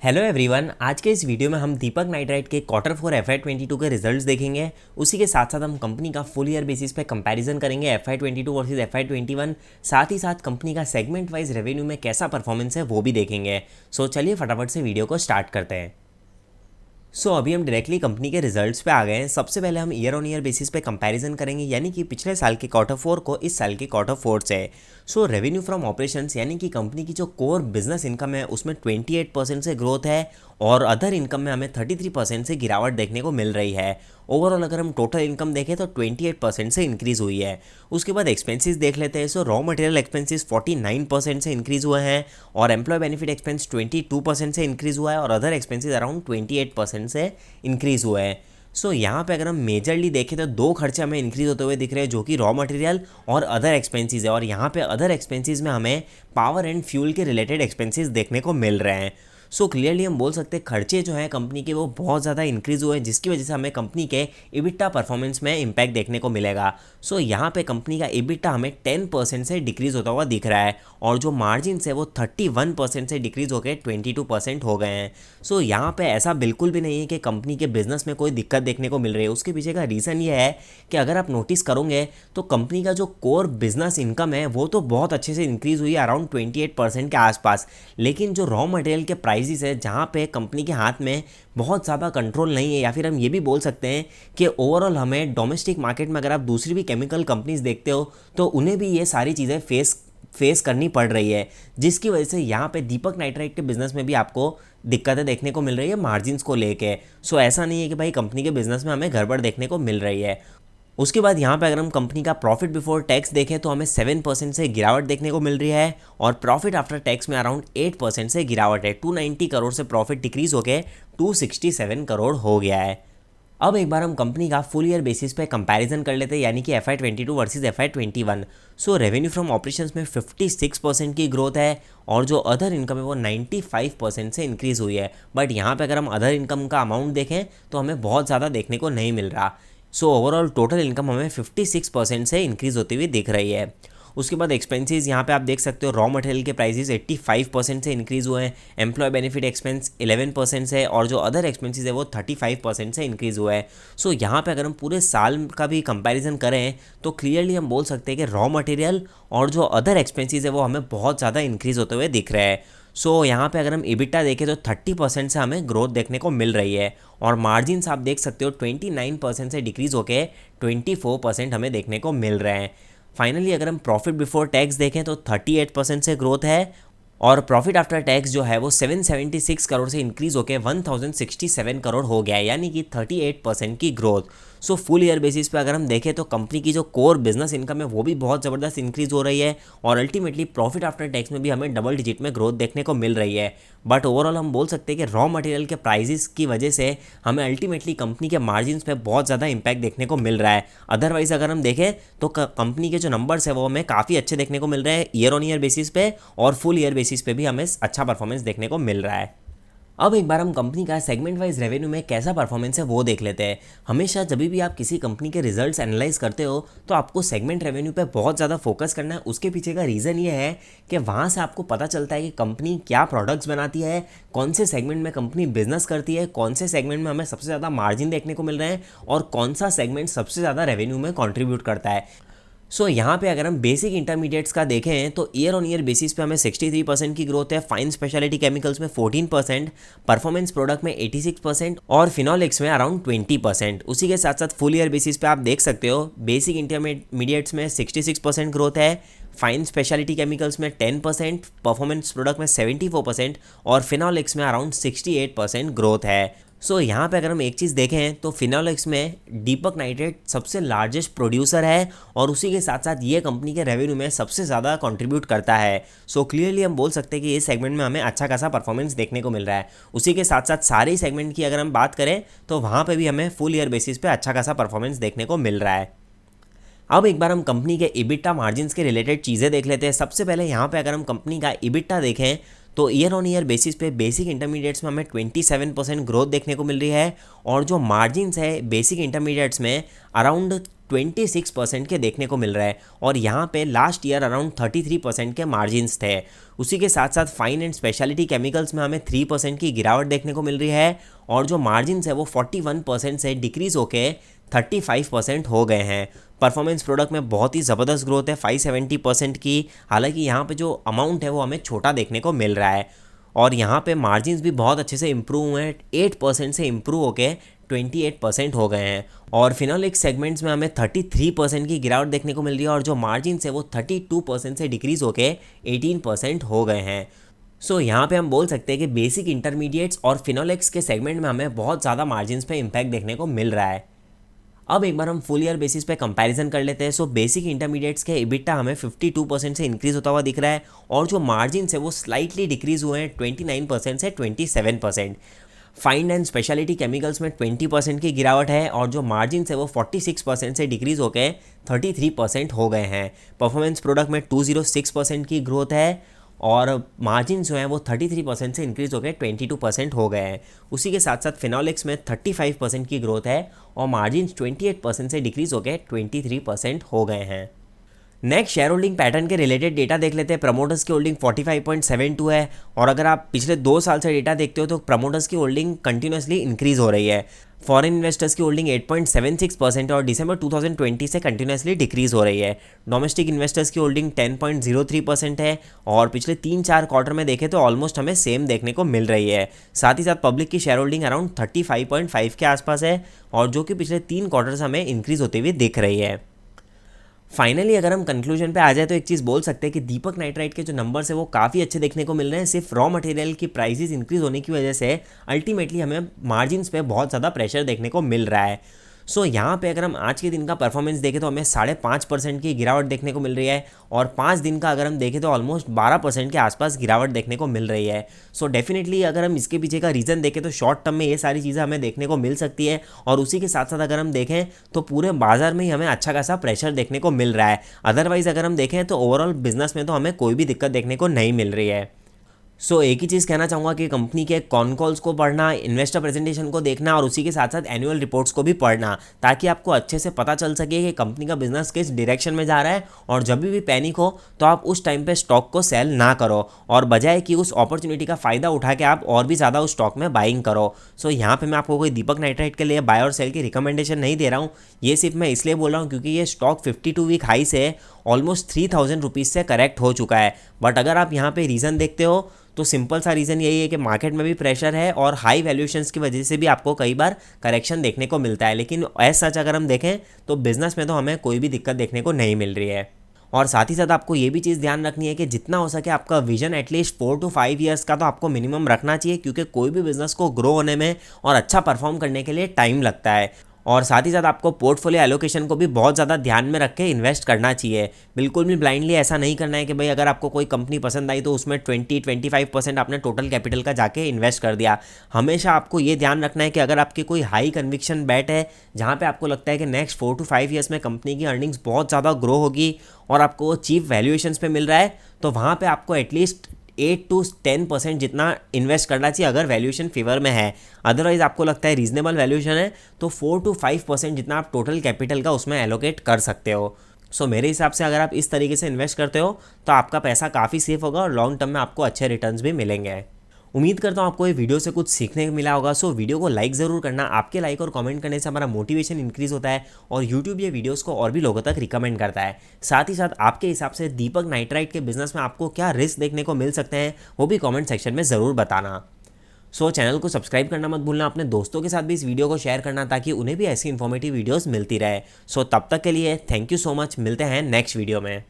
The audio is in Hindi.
हेलो एवरीवन, आज के इस वीडियो में हम दीपक नाइट्राइट के Q4 FY22 के रिजल्ट्स देखेंगे। उसी के साथ साथ हम कंपनी का फुल ईयर बेसिस पे कंपैरिजन करेंगे FY22 वर्सेस FY21। साथ ही साथ कंपनी का सेगमेंट वाइज रेवेन्यू में कैसा परफॉर्मेंस है वो भी देखेंगे। सो चलिए फटाफट से वीडियो को स्टार्ट करते हैं। अभी हम डायरेक्टली कंपनी के रिजल्ट्स पे आ गए हैं। सबसे पहले हम ईयर ऑन ईयर बेसिस पे कंपैरिजन करेंगे, यानी कि पिछले साल के Q4 को इस साल के Q4 से। रेवेन्यू फ्रॉम ऑपरेशंस यानी कि कंपनी की जो कोर बिजनेस इनकम है उसमें 28% से ग्रोथ है और अदर इनकम में हमें 33% से गिरावट देखने को मिल रही है। ओवरऑल अगर हम टोटल इनकम देखें तो 28% से इंक्रीज़ हुई है। उसके बाद एक्सपेंसेस देख लेते हैं। रॉ मटेरियल एक्सपेंसेस 49% से इंक्रीज़ हुए हैं और एम्प्लॉय बेनिफिट एक्सपेंस 22% से इंक्रीज़ हुआ है और अदर एक्सपेंसेस अराउंड 28% से इंक्रीज़ हुए हैं। यहाँ पे अगर हम मेजरली देखें तो दो खर्चे हमें इंक्रीज होते हुए दिख रहे हैं, जो कि रॉ मटेरियल और अदर एक्सपेंसेस है। और यहाँ पे अदर एक्सपेंसेस में हमें पावर एंड फ्यूल के रिलेटेड एक्सपेंसेस देखने को मिल रहे हैं। क्लियरली हम बोल सकते हैं खर्चे जो हैं कंपनी के वो बहुत ज़्यादा इंक्रीज़ हुए हैं, जिसकी वजह से हमें कंपनी के EBITDA परफॉर्मेंस में इम्पैक्ट देखने को मिलेगा। यहाँ पे कंपनी का EBITDA हमें 10% से डिक्रीज़ होता हुआ दिख रहा है और जो मार्जिन है वो 31% से डिक्रीज़ होकर 22% हो गए हैं। यहाँ पे ऐसा बिल्कुल भी नहीं है कि कंपनी के बिजनेस में कोई दिक्कत देखने को मिल रही है। उसके पीछे का रीज़न ये है कि अगर आप नोटिस करोगे तो कंपनी का जो कोर बिजनेस इनकम है वो तो बहुत अच्छे से इंक्रीज़ हुई है, अराउंड 28% के आसपास। लेकिन जो रॉ मटेरियल के प्राइसेस है, जहाँ पे कंपनी के हाथ में बहुत ज़्यादा कंट्रोल नहीं है, या फिर हम ये भी बोल सकते हैं कि ओवरऑल हमें डोमेस्टिक मार्केट में अगर आप दूसरी भी केमिकल कंपनीज देखते हो तो उन्हें भी ये सारी चीज़ें फेस करनी पड़ रही है, जिसकी वजह से यहाँ पे दीपक नाइट्राइट के बिजनेस में भी आपको दिक्कतें देखने को मिल रही है मार्जिन्स को लेके। ऐसा नहीं है कि भाई कंपनी के बिजनेस में हमें गड़बड़ देखने को मिल रही है। उसके बाद यहाँ पे अगर हम कंपनी का प्रॉफिट बिफोर टैक्स देखें तो हमें 7% से गिरावट देखने को मिल रही है और प्रॉफिट आफ्टर टैक्स में अराउंड 8% से गिरावट है। 290 करोड़ से प्रॉफिट डिक्रीज होकर 267 करोड़ हो गया है। अब एक बार हम कंपनी का फुल ईयर बेसिस पे कंपैरिजन कर लेते हैं, यानी कि FY22 versus FY21। Revenue from operations में 56% की ग्रोथ है और जो अदर इनकम है वो 95% से इंक्रीज़ हुई है। बट यहाँ पे अगर हम अदर इनकम का अमाउंट देखें तो हमें बहुत ज़्यादा देखने को नहीं मिल रहा। ओवरऑल टोटल इनकम हमें 56% से इंक्रीज़ होती हुई दिख रही है। उसके बाद एक्सपेंसेस यहाँ पे आप देख सकते हो, रॉ मटेरियल के प्राइसेस 85% से इंक्रीज़ हुए हैं, एम्प्लॉय बेनिफिट एक्सपेंस 11% से और जो अदर एक्सपेंसेस है वो 35% से इंक्रीज़ हुआ है। यहाँ पे अगर हम पूरे साल का भी कंपैरिजन करें तो क्लियरली हम बोल सकते हैं कि रॉ मटेरियल और जो अदर एक्सपेंसेस है वो हमें बहुत ज़्यादा इंक्रीज़ होते हुए दिख रहे हैं। यहाँ पे अगर हम EBITDA देखें तो 30% से हमें ग्रोथ देखने को मिल रही है और मार्जिन्स आप देख सकते हो 29% से डिक्रीज़ होकर 24% हमें देखने को मिल रहे हैं। फाइनली अगर हम प्रॉफिट बिफोर टैक्स देखें तो 38% से ग्रोथ है और प्रॉफिट आफ्टर टैक्स जो है वो 776 करोड़ से इंक्रीज़ होकर 1067 करोड़ हो गया है, यानी कि 38% की ग्रोथ। फुल ईयर बेसिस पे अगर हम देखें तो कंपनी की जो कोर बिजनेस इनकम है वो भी बहुत ज़बरदस्त इंक्रीज़ हो रही है और अल्टीमेटली प्रॉफिट आफ्टर टैक्स में भी हमें डबल डिजिट में ग्रोथ देखने को मिल रही है। बट ओवरऑल हम बोल सकते हैं कि रॉ मटेरियल के प्राइसेस की वजह से हमें अल्टीमेटली कंपनी के मार्जिन्स पे बहुत ज़्यादा इंपैक्ट देखने को मिल रहा है। अदरवाइज़ अगर हम देखें तो कंपनी के जो नंबर्स है वो हमें काफ़ी अच्छे देखने को मिल रहे हैं ईयर ऑन ईयर बेसिस पे और फुल ईयर बेसिस पे भी हमें अच्छा परफॉर्मेंस देखने को मिल रहा है। अब एक बार हम कंपनी का सेगमेंट वाइज रेवेन्यू में कैसा परफॉर्मेंस है वो देख लेते हैं। हमेशा जब भी आप किसी कंपनी के रिजल्ट्स एनालाइज करते हो तो आपको सेगमेंट रेवेन्यू पे बहुत ज़्यादा फोकस करना है। उसके पीछे का रीज़न ये है कि वहाँ से आपको पता चलता है कि कंपनी क्या प्रोडक्ट्स बनाती है, कौन से सेगमेंट में कंपनी बिजनेस करती है, कौन से सेगमेंट में हमें सबसे ज़्यादा मार्जिन देखने को मिल रहे हैं और कौन सा सेगमेंट सबसे ज़्यादा रेवेन्यू में कॉन्ट्रीब्यूट करता है। यहाँ पे अगर हम बेसिक इंटरमीडिएट्स का देखें तो ईयर ऑन ईयर बेसिस पे हमें 63% की ग्रोथ है, फाइन स्पेशलिटी केमिकल्स में 14%, परफॉर्मेंस प्रोडक्ट में 86% और फिनोलिक्स में अराउंड 20%। उसी के साथ साथ फुल ईयर बेसिस पे आप देख सकते हो बेसिक इंटरमीडिएट्स में 66% ग्रोथ है, फाइन स्पेशलिटी केमिकल्स में 10%, परफॉर्मेंस प्रोडक्ट में 74% और फिनोलिक्स में अराउंड 68% ग्रोथ है। यहाँ पे अगर हम एक चीज़ देखें तो फिनोलिक्स में दीपक नाइट्राइट सबसे लार्जेस्ट प्रोड्यूसर है और उसी के साथ साथ ये कंपनी के रेवेन्यू में सबसे ज़्यादा कंट्रीब्यूट करता है। क्लियरली हम बोल सकते हैं कि इस सेगमेंट में हमें अच्छा खासा परफॉर्मेंस देखने को मिल रहा है। उसी के साथ साथ सारे सेगमेंट की अगर हम बात करें तो वहाँ पर भी हमें फुल ईयर बेसिस पे अच्छा खासा परफॉर्मेंस देखने को मिल रहा है। अब एक बार हम कंपनी के EBITDA मार्जिन्स के रिलेटेड चीज़ें देख लेते हैं। सबसे पहले यहाँ पे अगर हम कंपनी का EBITDA देखें तो ईयर ऑन ईयर बेसिस पे बेसिक इंटरमीडिएट्स में हमें 27% ग्रोथ देखने को मिल रही है और जो मार्जिन्स है बेसिक इंटरमीडिएट्स में अराउंड 26% के देखने को मिल रहा है और यहाँ पे लास्ट ईयर अराउंड 33% के मार्जिन्स थे। उसी के साथ साथ फाइन एंड स्पेशलिटी केमिकल्स में हमें 3% की गिरावट देखने को मिल रही है और जो मार्जिन्स है वो 41% से डिक्रीज़ होके 35% हो गए हैं। परफॉर्मेंस प्रोडक्ट में बहुत ही ज़बरदस्त ग्रोथ है 570% की। हालांकि यहाँ पे जो अमाउंट है वो हमें छोटा देखने को मिल रहा है और यहाँ पे मार्जिन्स भी बहुत अच्छे से इम्प्रूव हुए हैं, 8% से इम्प्रूव होके 28% हो गए हैं। और फिनोलिक सेगमेंट्स में हमें 33% की गिरावट देखने को मिल रही है और जो मार्जिन्स है वो 32% से डिक्रीज़ होके 18% हो गए हैं। सो यहाँ पे हम बोल सकते हैं कि बेसिक इंटरमीडिएट्स और फिनोलेक्स के सेगमेंट में हमें बहुत ज़्यादा मार्जिन्स पे इम्पैक्ट देखने को मिल रहा है। अब एक बार हम फुल ईयर बेसिस पे कंपैरिजन कर लेते हैं। सो बेसिक इंटरमीडिएट्स के EBITDA हमें 52% से इंक्रीज़ होता हुआ दिख रहा है और जो मार्जिन्स है वो स्लाइटली डिक्रीज़ हुए हैं 29% से 27%। फाइन एंड स्पेशलिटी केमिकल्स में 20% की गिरावट है और जो मार्जिन्स है वो 46% से डिक्रीज़ होकर 33% हो गए हैं। परफॉर्मेंस प्रोडक्ट में 206% की ग्रोथ है और मार्जिन जो हैं वो 33% से इंक्रीज़ होकर 22% हो गए हैं। उसी के साथ साथ फिनोलिक्स में 35% की ग्रोथ है और मार्जिन 28% से डिक्रीज़ होकर 23% हो गए हैं। नेक्स्ट शेयर होल्डिंग पैटर्न के रिलेटेड डेटा देख लेते हैं। प्रमोटर्स की होल्डिंग 45.72 है और अगर आप पिछले 2 साल से डेटा देखते हो तो प्रमोटर्स की होल्डिंग कंटिन्यूसली इंक्रीज हो रही है। फॉरेन इन्वेस्टर्स की होल्डिंग 8.76% और दिसंबर 2020 से कंटिन्यूसली डिक्रीज हो रही है। डोमेस्टिक इन्वेस्टर्स की होल्डिंग 10.03% है और पिछले 3-4 क्वार्टर में देखें तो ऑलमोस्ट हमें सेम देखने को मिल रही है। साथ ही साथ पब्लिक की शेयर होल्डिंग अराउंड 35.5 के आसपास है और जो कि पिछले 3 क्वार्टर से हमें इंक्रीज होती हुई दिख रही है। फाइनली अगर हम कंक्लूजन पे आ जाए तो एक चीज़ बोल सकते हैं कि दीपक नाइट्राइट के जो नंबर्स है वो काफ़ी अच्छे देखने को मिल रहे हैं। सिर्फ रॉ मटेरियल की प्राइसेस इंक्रीज होने की वजह से अल्टीमेटली हमें मार्जिन्स पे बहुत ज़्यादा प्रेशर देखने को मिल रहा है। सो यहाँ पे अगर हम आज के दिन का परफॉर्मेंस देखें तो हमें 5.5% की गिरावट देखने को मिल रही है और 5 दिन का अगर हम देखें तो ऑलमोस्ट 12% के आसपास गिरावट देखने को मिल रही है। सो डेफिनेटली अगर हम इसके पीछे का रीज़न देखें तो शॉर्ट टर्म में ये सारी चीज़ें हमें देखने को मिल सकती है और उसी के साथ साथ अगर हम देखें तो पूरे बाजार में ही हमें अच्छा खासा प्रेशर देखने को मिल रहा है। अदरवाइज़ अगर हम देखें तो ओवरऑल बिजनेस में तो हमें कोई भी दिक्कत देखने को नहीं मिल रही है। सो एक ही चीज़ कहना चाहूँगा कि कंपनी के कॉन कॉल्स को पढ़ना, इन्वेस्टर प्रेजेंटेशन को देखना और उसी के साथ साथ एनुअल रिपोर्ट्स को भी पढ़ना ताकि आपको अच्छे से पता चल सके कि कंपनी का बिजनेस किस डायरेक्शन में जा रहा है और जब भी पैनिक हो तो आप उस टाइम पे स्टॉक को सेल ना करो और बजाय कि उस अपॉर्चुनिटी का फ़ायदा उठा के आप और भी ज़्यादा उस स्टॉक में बाइंग करो। सो यहाँ पर मैं आपको कोई दीपक नाइट्राइट के लिए बाय और सेल की रिकमेंडेशन नहीं दे रहा हूँ। ये सिर्फ मैं इसलिए बोल रहा हूँ क्योंकि ये स्टॉक 52 वीक हाई से ऑलमोस्ट 3000 रुपीज़ से करेक्ट हो चुका है। बट अगर आप यहाँ पे रीज़न देखते हो तो सिंपल सा रीज़न यही है कि मार्केट में भी प्रेशर है और हाई वैल्यूएशंस की वजह से भी आपको कई बार करेक्शन देखने को मिलता है। लेकिन एज सच अगर हम देखें तो बिजनेस में तो हमें कोई भी दिक्कत देखने को नहीं मिल रही है। और साथ ही साथ आपको ये भी चीज़ ध्यान रखनी है कि जितना हो सके आपका विजन एटलीस्ट 4 to 5 ईयर्स का तो आपको मिनिमम रखना चाहिए क्योंकि कोई भी बिजनेस को ग्रो होने में और अच्छा परफॉर्म करने के लिए टाइम लगता है। और साथ ही साथ आपको पोर्टफोलियो एलोकेशन को भी बहुत ज़्यादा ध्यान में रख के इन्वेस्ट करना चाहिए। बिल्कुल भी ब्लाइंडली ऐसा नहीं करना है कि भाई अगर आपको कोई कंपनी पसंद आई तो उसमें 20-25% आपने टोटल कैपिटल का जाके इन्वेस्ट कर दिया। हमेशा आपको ये ध्यान रखना है कि अगर आपकी कोई हाई कन्विक्शन बेट है जहाँ पे आपको लगता है कि नेक्स्ट 4 to 5 ईयर्स में कंपनी की अर्निंग्स बहुत ज़्यादा ग्रो होगी और आपको चीप वैल्यूएशंस पे मिल रहा है तो वहाँ पे आपको एटलीस्ट 8 to 10% जितना इन्वेस्ट करना चाहिए अगर वैल्यूएशन फेवर में है। अदरवाइज आपको लगता है रीजनेबल वैल्यूएशन है तो 4 to 5% जितना आप टोटल कैपिटल का उसमें एलोकेट कर सकते हो। सो मेरे हिसाब से अगर आप इस तरीके से इन्वेस्ट करते हो तो आपका पैसा काफ़ी सेफ होगा और लॉन्ग टर्म में आपको अच्छे रिटर्न्स भी मिलेंगे। उम्मीद करता हूँ आपको ये वीडियो से कुछ सीखने को मिला होगा। सो वीडियो को लाइक ज़रूर करना। आपके लाइक और कमेंट करने से हमारा मोटिवेशन इंक्रीज़ होता है और यूट्यूब ये वीडियोस को और भी लोगों तक रिकमेंड करता है। साथ ही साथ आपके हिसाब से दीपक नाइट्राइट के बिजनेस में आपको क्या रिस्क देखने को मिल सकते हैं वो भी कमेंट सेक्शन में ज़रूर बताना। सो चैनल को सब्सक्राइब करना मत भूलना। अपने दोस्तों के साथ भी इस वीडियो को शेयर करना ताकि उन्हें भी ऐसी इन्फॉर्मेटिव वीडियोज़ मिलती रहे। सो तब तक के लिए थैंक यू सो मच। मिलते हैं नेक्स्ट वीडियो में।